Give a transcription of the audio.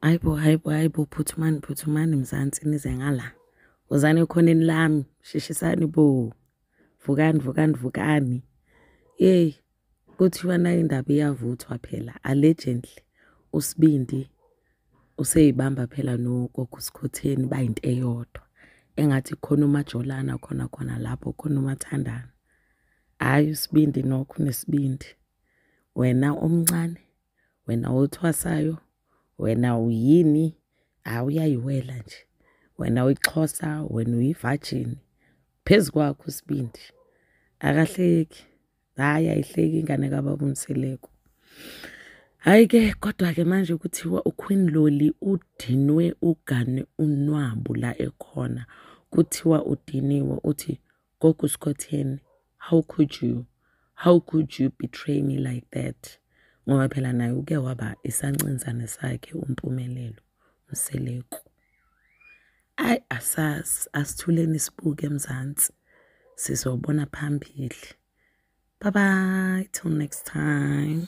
Hayibo, phuthumani Mzansi nize ngala. Wozani ekhoneni lami, shishisani bo. Vukani. Yey, kuthiwa nayo indaba iyavuthwa phela. Allegedly, uSibindi useyibamba phela nogogo uSikhotheni bayinto eyodwa. Engathi khona umajolana khona lapho, khona umathandana. Hayi uSibindi nokho unesibindi. Wena omncane, wena othwasayo, wena uyini, uyayiwela nje. Wena uyixhosa, wena uyivirgin. Phezu kwakho uSibindi. Akahleki. Hayi ayihleki ingane kababa uMseleko. Hayi-ke kodwa-ke manje kuthiwa uQueen Loli udinwe ugane unwabu la ekhona. Kuthiwa udiniwe uthi gogo uSikhotheni, how could you betray me like that? Ngoba phela naye uke waba isancenzane sakhe uMpumelelo Mseleko. Asithuleni sibuke Mzansi. Sizobona phambili. Bye bye till next time.